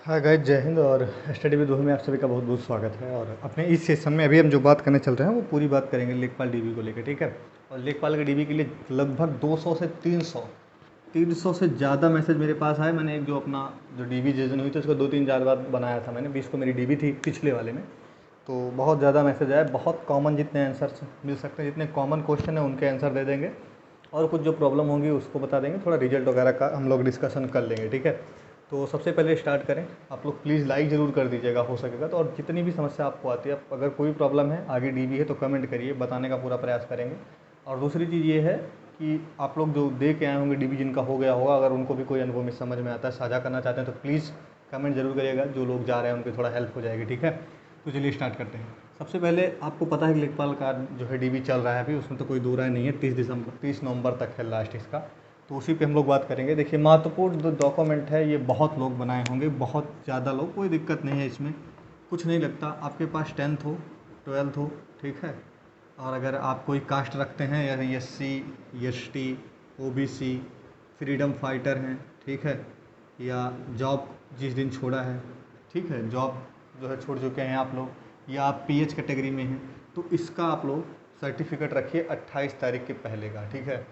Hi guys, जय हिंद। और study with में आप सभी का बहुत बहुत स्वागत है। और अपने इस सेशन में अभी हम जो बात करने चल रहे हैं वो पूरी बात करेंगे लेखपाल डीबी को लेकर, ठीक है। और लेखपाल के डीबी के लिए लगभग 200 से 300 से ज़्यादा मैसेज मेरे पास आए। मैंने एक जो अपना जो डीबी जिस हुई थी उसको 2-3 4 बार बनाया था मैंने, 20 को मेरी डीबी थी पिछले वाले में। तो बहुत ज़्यादा मैसेज आए, बहुत कॉमन जितने आंसर्स मिल सकते हैं, जितने कॉमन क्वेश्चन हैं उनके आंसर दे देंगे, और कुछ जो प्रॉब्लम होंगी उसको बता देंगे, थोड़ा रिजल्ट वगैरह का हम लोग डिस्कशन कर लेंगे, ठीक है। तो सबसे पहले स्टार्ट करें। आप लोग प्लीज़ लाइक ज़रूर कर दीजिएगा हो सकेगा तो। और जितनी भी समस्या आपको आती है, अगर कोई प्रॉब्लम है, आगे डीबी है तो कमेंट करिए, बताने का पूरा प्रयास करेंगे। और दूसरी चीज़ ये है कि आप लोग जो दे के आए होंगे डीबी, जिनका हो गया होगा, अगर उनको भी कोई अनुभव में समझ में आता है, साझा करना चाहते हैं तो प्लीज़ कमेंट जरूर करिएगा। जो लोग जा रहे हैं उनकी थोड़ा हेल्प हो जाएगी, ठीक है। तो चलिए स्टार्ट करते हैं। सबसे पहले आपको पता है कि लेखपाल का जो है डीबी चल रहा है अभी, उसमें तो कोई दो राय नहीं है। 30 नवंबर तक है लास्ट इसका, तो उसी पे हम लोग बात करेंगे। देखिए, महत्वपूर्ण जो डॉक्यूमेंट है ये बहुत लोग बनाए होंगे, बहुत ज़्यादा लोग, कोई दिक्कत नहीं है इसमें, कुछ नहीं लगता। आपके पास 10th हो, 12th हो, ठीक है। और अगर आप कोई कास्ट रखते हैं, या SC, ST, OBC, freedom fighter हैं, ठीक है, या जॉब जिस दिन छोड़ा है, ठीक है, जॉब जो है छोड़ चुके हैं आप लोग, या आप PH कैटेगरी में हैं, तो इसका आप लोग सर्टिफिकेट रखिए 28 तारीख के पहले का, ठीक है।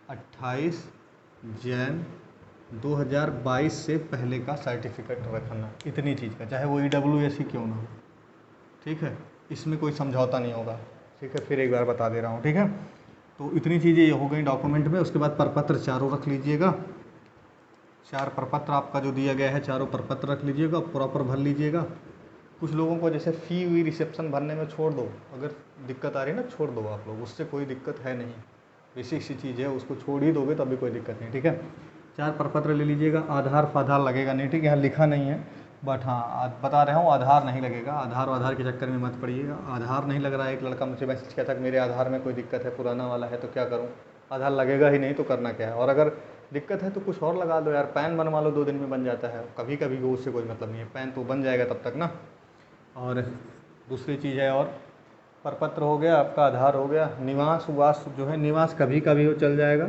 28 जैन 2022 से पहले का सर्टिफिकेट रखना, इतनी चीज़ का, चाहे वो EWS ही क्यों ना हो, ठीक है। इसमें कोई समझौता नहीं होगा, ठीक है। फिर एक बार बता दे रहा हूँ, ठीक है। तो इतनी चीज़ें ये हो गई डॉक्यूमेंट में। उसके बाद प्रपत्र चारों रख लीजिएगा। 4 प्रपत्र आपका जो दिया गया है, चारों प्रपत्र रख लीजिएगा, प्रॉपर भर लीजिएगा। कुछ लोगों को जैसे फ़ी हुई रिसेप्शन भरने में छोड़ दो, अगर दिक्कत आ रही है ना, छोड़ दो आप लोग, उससे कोई दिक्कत है नहीं। बेसिक सी चीज़ है, उसको छोड़ ही दोगे तो अभी कोई दिक्कत नहीं, ठीक है। 4 प्रपत्र ले लीजिएगा। आधार फाधार लगेगा नहीं, ठीक है, यहाँ लिखा नहीं है, बट हाँ बता रहा हूँ, आधार नहीं लगेगा। आधार के चक्कर में मत पड़िएगा। आधार नहीं लग रहा है। एक लड़का मुझे मैसेज किया था कि मेरे आधार में कोई दिक्कत है, पुराना वाला है, तो क्या करूँ। आधार लगेगा ही नहीं तो करना क्या है। और अगर दिक्कत है तो कुछ और लगा दो यार, पैन बनवा लो, 2 दिन में बन जाता है। कभी कभी वो, उससे कोई मतलब नहीं है, पैन तो बन जाएगा तब तक ना। और दूसरी चीज़ है, और प्रपत्र हो गया आपका, आधार हो गया, निवास उवास जो है, निवास कभी कभी हो चल जाएगा,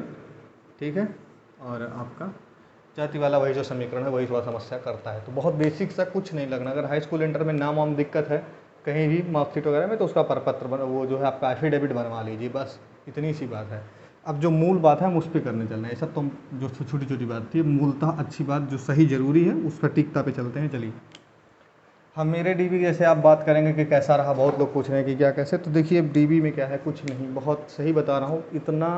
ठीक है। और आपका जाति वाला वही जो समीकरण है वही थोड़ा समस्या करता है। तो बहुत बेसिक सा, कुछ नहीं लगना। अगर हाई स्कूल इंटर में नाम वाम दिक्कत है कहीं भी मार्कशीट वगैरह में, तो उसका प्रपत्र वो जो है आपका एफिडेविट बनवा लीजिए, बस इतनी सी बात है। अब जो मूल बात है हम उस पर करने चल रहे हैं। ये सब तो जो छोटी छोटी बात थी, मूलतः अच्छी बात जो सही ज़रूरी है उस पर टिकता पे चलते हैं। चलिए, हम मेरे डीबी जैसे आप बात करेंगे कि कैसा रहा, बहुत लोग पूछ रहे हैं कि क्या कैसे। तो देखिए, डीबी में क्या है, कुछ नहीं, बहुत सही बता रहा हूँ, इतना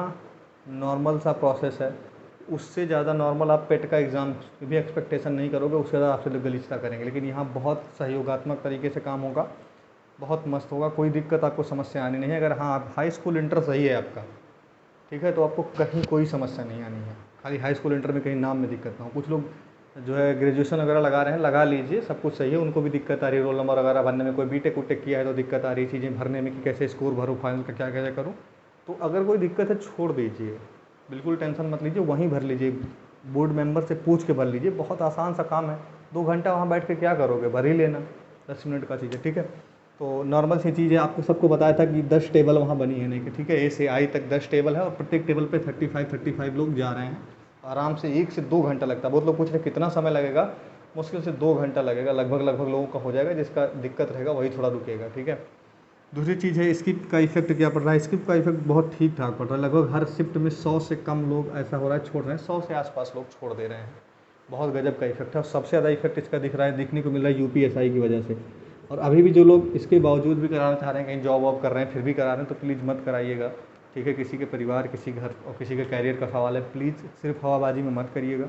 नॉर्मल सा प्रोसेस है। उससे ज़्यादा नॉर्मल आप पेट का एग्ज़ाम भी एक्सपेक्टेशन नहीं करोगे, उससे ज़्यादा आपसे लोग गलीचता करेंगे। लेकिन यहाँ बहुत सहयोगात्मक तरीके से काम होगा, बहुत मस्त होगा, कोई दिक्कत आपको समस्या आनी नहीं है। अगर हाँ आप हाई स्कूल इंटर सही है आपका, ठीक है, तो आपको कहीं कोई समस्या नहीं आनी है। खाली हाई स्कूल इंटर में कहीं नाम में दिक्कत ना हो। कुछ लोग जो है ग्रेजुएशन वगैरह लगा रहे हैं, लगा लीजिए, सब कुछ सही है, उनको भी दिक्कत आ रही है रोल नंबर वगैरह भरने में। कोई बीटेक उटेक किया है तो दिक्कत आ रही है चीज़ें भरने में कि कैसे स्कोर भरूँ, फाइनल का क्या कैसे करूँ। तो अगर कोई दिक्कत है छोड़ दीजिए, बिल्कुल टेंशन मत लीजिए, वहीं भर लीजिए, बोर्ड मेंबर से पूछ के भर लीजिए। बहुत आसान सा काम है, 2 घंटा वहाँ बैठ के क्या करोगे, भर ही लेना, 10 मिनट का चीज़ है, ठीक है। तो नॉर्मल सी चीज़ है, आपको सबको बताया था कि 10 टेबल वहाँ बनी है नहीं कि, ठीक है, A से I तक 10 टेबल है, और प्रत्येक टेबल पे 35 लोग जा रहे हैं। आराम से 1 से 2 घंटा लगता है। बहुत लोग पूछ रहे कितना समय लगेगा, मुश्किल से 2 घंटा लगेगा, लगभग लोगों का हो जाएगा। जिसका दिक्कत रहेगा वही थोड़ा रुकेगा, ठीक है। दूसरी चीज़ है, स्किप का इफेक्ट क्या पड़ रहा है। स्किप का इफेक्ट बहुत ठीक ठाक पड़ रहा है। लगभग हर शिफ्ट में 100 से कम लोग ऐसा हो रहा है छोड़ रहे हैं, 100 से आसपास लोग छोड़ दे रहे हैं। बहुत गजब का इफेक्ट है। और सबसे ज़्यादा इफेक्ट इसका दिख रहा है, देखने को मिल रहा है UPSI की वजह से। और अभी भी जो लोग इसके बावजूद भी कराना चाह रहे हैं, कहीं जॉब वॉब कर रहे हैं फिर भी करा रहे हैं, तो प्लीज़ मत कराइएगा, ठीक है। किसी के परिवार, किसी घर और किसी के कैरियर का सवाल है, प्लीज़ सिर्फ हवाबाजी में मत करिएगा।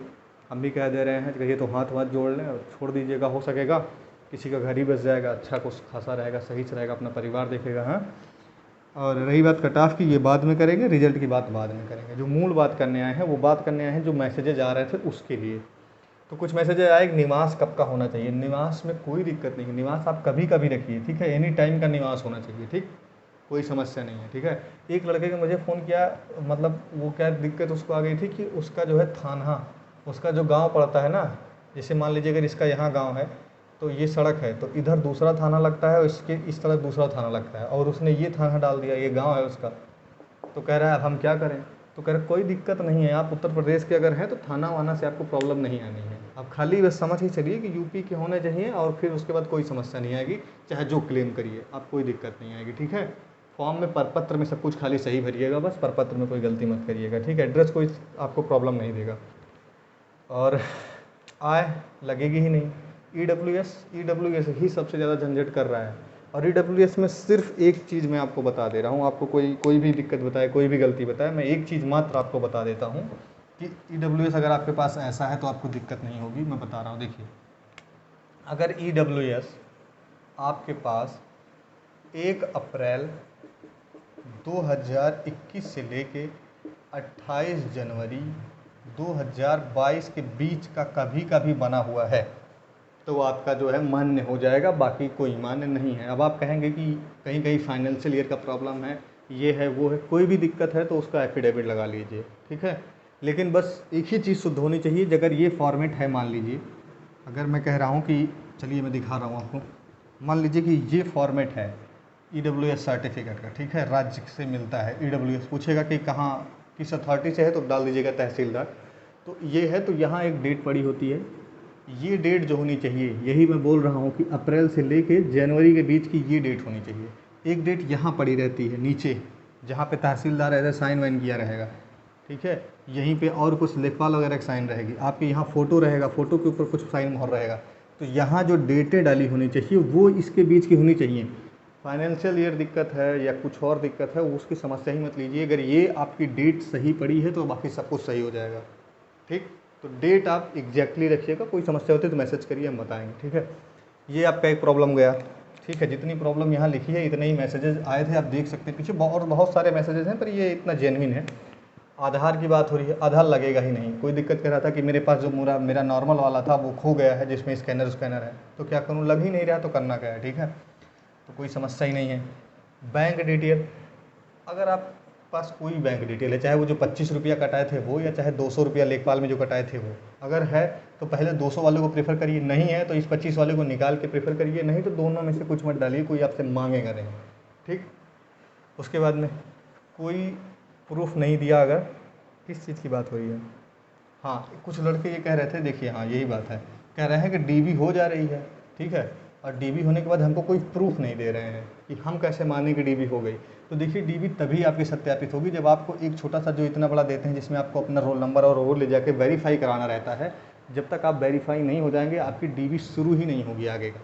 हम भी कह दे रहे हैं, कहिए तो हाथ वाथ जोड़ लें और छोड़ दीजिएगा, हो सकेगा किसी का घर ही बच जाएगा, अच्छा कुछ खासा रहेगा, सही से रहेगा, अपना परिवार देखेगा। हाँ, और रही बात कट ऑफ की, ये बाद में करेंगे, रिजल्ट की बात बाद में करेंगे। जो मूल बात करने आए हैं वो बात करने आए हैं जो मैसेजेज आ रहे थे उसके लिए। तो कुछ मैसेजेज आए, निवास कब का होना चाहिए। निवास में कोई दिक्कत नहीं है, निवास आप कभी कभी रखिए, ठीक है, एनी टाइम का निवास होना चाहिए, ठीक, कोई समस्या नहीं है, ठीक है। एक लड़के ने मुझे फ़ोन किया, मतलब वो क्या दिक्कत उसको आ गई थी कि उसका जो है थाना, उसका जो गांव पड़ता है ना, जैसे मान लीजिए अगर इसका यहाँ गांव है तो ये सड़क है, तो इधर दूसरा थाना लगता है और इसके इस तरफ दूसरा थाना लगता है, और उसने ये थाना डाल दिया, ये गांव है उसका। तो कह रहा है अब हम क्या करें। तो कह रहे कोई दिक्कत नहीं है, आप उत्तर प्रदेश के अगर हैं तो थाना वाना से आपको प्रॉब्लम नहीं आनी है, आप खाली बस समझ ही चलिए कि यूपी के होने चाहिए और फिर उसके बाद कोई समस्या नहीं आएगी, चाहे जो क्लेम करिए आप कोई दिक्कत नहीं आएगी, ठीक है। फॉर्म में परपत्र में सब कुछ खाली सही भरिएगा, बस परपत्र में कोई गलती मत करिएगा, ठीक है। एड्रेस कोई आपको प्रॉब्लम नहीं देगा और आय लगेगी ही नहीं। ईडब्ल्यूएस ही सबसे ज़्यादा झंझट कर रहा है और ईडब्ल्यूएस में सिर्फ एक चीज़ मैं आपको बता दे रहा हूँ, आपको कोई भी दिक्कत बताए, कोई भी गलती बताए, मैं एक चीज़ मात्र आपको बता देता हूँ कि ईडब्ल्यूएस अगर आपके पास ऐसा है तो आपको दिक्कत नहीं होगी। मैं बता रहा हूँ, देखिए अगर ईडब्ल्यूएस आपके पास 1 अप्रैल 2021 से लेके 28 जनवरी 2022 के बीच का कभी कभी बना हुआ है तो आपका जो है मान्य हो जाएगा, बाकी कोई मान्य नहीं है। अब आप कहेंगे कि कहीं कहीं फाइनेंशियल ईयर का प्रॉब्लम है, ये है वो है, कोई भी दिक्कत है तो उसका एफिडेविट लगा लीजिए, ठीक है। लेकिन बस एक ही चीज़ शुद्ध होनी चाहिए, अगर ये फॉर्मेट है, मान लीजिए अगर मैं कह रहा हूँ कि चलिए मैं दिखा रहा हूँ आपको, मान लीजिए कि ये फॉर्मेट है ईडब्ल्यूएस सर्टिफिकेट का, ठीक है, राज्य से मिलता है। ईडब्ल्यूएस पूछेगा कि कहाँ किस अथॉरिटी से है तो डाल दीजिएगा तहसीलदार, तो ये है तो यहाँ एक डेट पड़ी होती है, ये डेट जो होनी चाहिए, यही मैं बोल रहा हूँ कि अप्रैल से लेके जनवरी के बीच की ये डेट होनी चाहिए। एक डेट यहाँ पड़ी रहती है नीचे, जहाँ पे तहसीलदार ऐसे साइन वाइन किया रहेगा, ठीक है, यहीं पे और कुछ लेखपाल वगैरह की साइन रहेगी, आपके यहाँ फ़ोटो रहेगा, फ़ोटो के ऊपर कुछ साइन मोहर रहेगा, तो यहाँ जो डेटें डाली होनी चाहिए वो इसके बीच की होनी चाहिए। फाइनेंशियल ईयर दिक्कत है या कुछ और दिक्कत है उसकी समस्या ही मत लीजिए, अगर ये आपकी डेट सही पड़ी है तो बाकी सब कुछ सही हो जाएगा, ठीक। तो डेट आप एग्जैक्टली रखिएगा, कोई समस्या होती है तो मैसेज करिए, हम बताएंगे, ठीक है। ये आपका एक प्रॉब्लम गया, ठीक है। जितनी प्रॉब्लम यहाँ लिखी है इतने ही मैसेजेस आए थे, आप देख सकते हैं पीछे बहुत सारे मैसेजेस हैं, पर ये इतना जेन्युइन है। आधार की बात हो रही है, आधार लगेगा ही नहीं। कोई दिक्कत कर रहा था कि मेरे पास जो मेरा नॉर्मल वाला था वो खो गया है जिसमें स्कैनर है, तो क्या करूँ, लग ही नहीं रहा तो करना क्या है, ठीक है, तो कोई समस्या ही नहीं है। बैंक डिटेल, अगर आप पास कोई बैंक डिटेल है, चाहे वो जो 25 रुपया कटाए थे वो, या चाहे 200 रुपया लेखपाल में जो कटाए थे वो, अगर है तो पहले 200 वाले को प्रेफर करिए, नहीं है तो इस 25 वाले को निकाल के प्रेफर करिए, नहीं तो दोनों में से कुछ मत डालिए, कोई आपसे मांगेगा नहीं, ठीक। उसके बाद में कोई प्रूफ नहीं दिया, अगर किस चीज़ की बात हो रही है, हाँ कुछ लड़के ये कह रहे थे, देखिए हाँ यही बात है, कह रहे हैं कि डीबी हो जा रही है, ठीक है, और डीबी होने के बाद हमको कोई प्रूफ नहीं दे रहे हैं कि हम कैसे माने कि डीबी हो गई। तो देखिए डीबी तभी आपकी सत्यापित होगी जब आपको एक छोटा सा जो इतना बड़ा देते हैं जिसमें आपको अपना रोल नंबर और वो ले जाके वेरीफाई कराना रहता है, जब तक आप वेरीफाई नहीं हो जाएंगे आपकी डीबी शुरू ही नहीं होगी आगे का।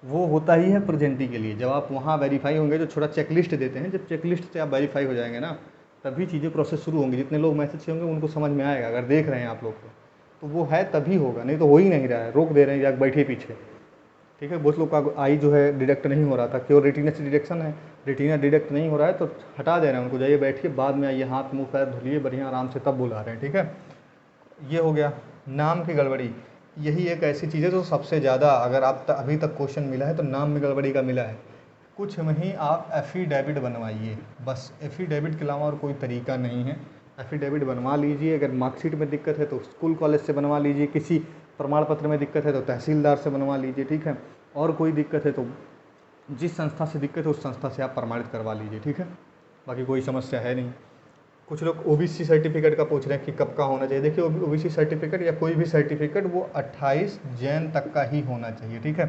वो होता ही है प्रेजेंटी के लिए, जब आप वहाँ वेरीफाई होंगे, जो छोटा चेकलिस्ट देते हैं, जब चेकलिस्ट से आप वेरीफाई हो जाएंगे ना तभी चीज़ें प्रोसेस शुरू होंगी। जितने लोग मैसेज होंगे उनको समझ में आएगा, अगर देख रहे हैं आप लोग को तो वो है तभी होगा, नहीं तो हो ही नहीं रहा है, रोक दे रहे हैं या बैठे पीछे, ठीक है। बहुत लोग का आई जो है डिडक्ट नहीं हो रहा था, केवल रेटिना से डिडक्शन है, रेटिना डिडक्ट नहीं हो रहा है तो हटा दे रहे हैं उनको, जाइए बैठिए, बाद में आइए, हाथ मुँह पैर धुलिए बढ़िया आराम से, तब बुला रहे हैं, ठीक है। ये हो गया। नाम की गड़बड़ी, यही एक ऐसी चीज़ है जो सबसे ज़्यादा, अगर आप अभी तक क्वेश्चन मिला है तो नाम में गड़बड़ी का मिला है। कुछ में ही आप एफिडेविट बनवाइए, बस एफिडेविट के अलावा और कोई तरीका नहीं है। एफिडेविट बनवा लीजिए, अगर मार्कशीट में दिक्कत है तो स्कूल कॉलेज से बनवा लीजिए, किसी प्रमाण पत्र में दिक्कत है तो तहसीलदार से बनवा लीजिए, ठीक है, और कोई दिक्कत है तो जिस संस्था से दिक्कत है उस संस्था से आप प्रमाणित करवा लीजिए, ठीक है, बाकी कोई समस्या है नहीं। कुछ लोग ओबीसी सर्टिफिकेट का पूछ रहे हैं कि कब का होना चाहिए। देखिए ओबीसी सर्टिफिकेट या कोई भी सर्टिफिकेट वो 28 जैन तक का ही होना चाहिए, ठीक है।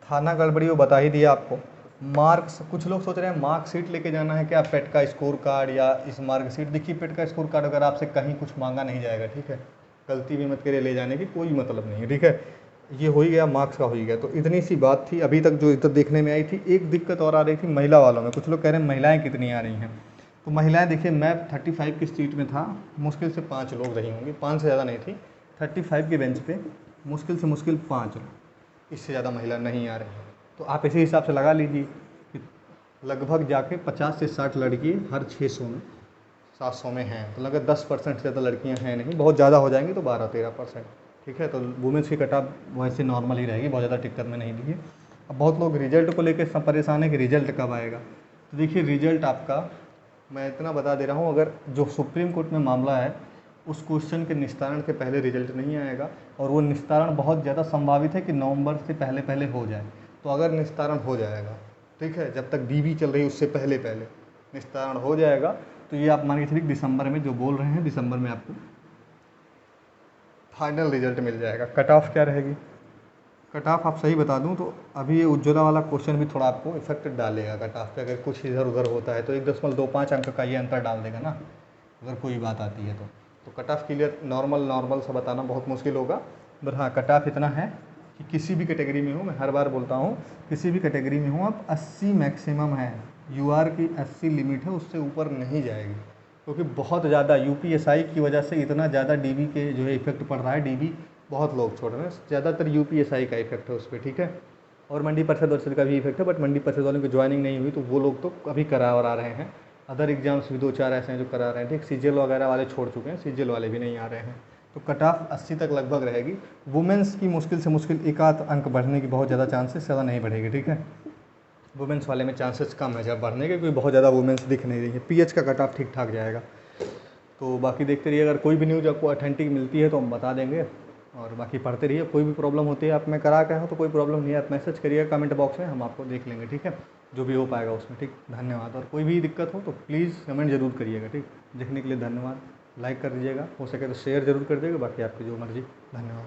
थाना गड़बड़ी वो बता ही दिया आपको। मार्क्स, कुछ लोग सोच रहे हैं मार्कशीट लेके जाना है क्या, पेट का स्कोर कार्ड या इस मार्कशीट। देखिए पेट का स्कोर कार्ड अगर आपसे कहीं कुछ मांगा नहीं जाएगा, ठीक है, गलती भी मत करिए, ले जाने की कोई मतलब नहीं है, ठीक है। ये हो ही गया, मार्क्स का हो ही गया, तो इतनी सी बात थी अभी तक जो इधर देखने में आई थी। एक दिक्कत और आ रही थी महिला वालों में, कुछ लोग कह रहे हैं महिलाएं कितनी आ रही हैं, तो महिलाएं देखिए मैं 35 की सीट में था, मुश्किल से 5 लोग रही होंगी, 5 से ज़्यादा नहीं थी, 35 के बेंच पे मुश्किल से मुश्किल 5 लोग, इससे ज़्यादा महिला नहीं आ रही हैं। तो आप इसी हिसाब से लगा लीजिए कि लगभग जाके 50 से 60 लड़की हर 600 में 700 में हैं, तो लगभग 10% से ज़्यादा लड़कियां हैं नहीं, बहुत ज़्यादा हो जाएंगी तो 12-13%, ठीक है। तो वुमेंस की कट ऑफ वैसे नॉर्मल ही रहेगी, बहुत ज़्यादा टिक्कर में नहीं लीजिए। अब बहुत लोग रिजल्ट को लेकर सब परेशान है कि रिजल्ट कब आएगा, तो देखिए रिजल्ट आपका मैं इतना बता दे रहा हूँ, अगर जो सुप्रीम कोर्ट में मामला है उस क्वेश्चन के निस्तारण के पहले रिजल्ट नहीं आएगा, और वो निस्तारण बहुत ज़्यादा संभावित है कि नवंबर से पहले पहले हो जाए। तो अगर निस्तारण हो जाएगा, ठीक है, जब तक डीबी चल रही है उससे पहले पहले निस्तारण हो जाएगा, तो ये आप मान के चलिए दिसंबर में जो बोल रहे हैं, दिसंबर में आपको फाइनल रिजल्ट मिल जाएगा। कट ऑफ क्या रहेगी? कट ऑफ आप सही बता दूं तो अभी ये उज्ज्वला वाला क्वेश्चन भी थोड़ा आपको इफेक्ट डालेगा कट ऑफ पे। अगर कुछ इधर उधर होता है तो 1.25 अंक का ये अंतर डाल देगा ना, अगर कोई बात आती है तो कट ऑफ क्लियर नॉर्मल सा बताना बहुत मुश्किल होगा। बट हाँ, कट ऑफ इतना है कि किसी भी कैटेगरी में हो, मैं हर बार बोलता हूँ, किसी भी कैटेगरी में हो आप 80 मैक्सिमम है, यूआर की 80 लिमिट है, उससे ऊपर नहीं जाएगी। क्योंकि बहुत ज़्यादा यूपीएसआई की वजह से इतना ज़्यादा डीबी के जो है इफेक्ट पड़ रहा है, डीबी बहुत लोग छोड़ रहे हैं, ज़्यादातर यूपीएसआई का इफेक्ट है उस पर, ठीक है। और मंडी परिषद वर्षद का भी इफेक्ट है, बट मंडी परिषद वालों की ज्वाइनिंग नहीं हुई तो वो लोग तो अभी करा और आ रहे हैं। अदर एग्जाम्स भी 2-4 ऐसे हैं जो करा रहे हैं, ठीक। सीजीएल वगैरह वाले छोड़ चुके हैं, सीजीएल वाले भी नहीं आ रहे हैं। तो कट ऑफ 80 तक लगभग रहेगी। वुमेंस की मुश्किल से मुश्किल एक आध अंक बढ़ने की बहुत ज़्यादा चांसेस, ज़्यादा नहीं बढ़ेगी, ठीक है। वुमेंस वाले में चांसेस कम है जब बढ़ने के, क्योंकि बहुत ज़्यादा वुमेंस दिख नहीं रही है। पीएच का कट ऑफ ठीक ठाक जाएगा। तो बाकी देखते रहिए, अगर कोई भी न्यूज़ आपको ऑथेंटिक मिलती है तो हम बता देंगे, और बाकी पढ़ते रहिए। कोई भी प्रॉब्लम होती है, आप में करा के हो तो कोई प्रॉब्लम नहीं है, आप मैसेज करिएगा कमेंट बॉक्स में, हम आपको देख लेंगे, ठीक है, जो भी हो पाएगा उसमें, ठीक। धन्यवाद। और कोई भी दिक्कत हो तो प्लीज़ कमेंट ज़रूर करिएगा, ठीक। देखने के लिए धन्यवाद। लाइक कर दीजिएगा, हो सके तो शेयर ज़रूर कर दीजिएगा, बाकी आपकी जो मर्ज़ी। धन्यवाद।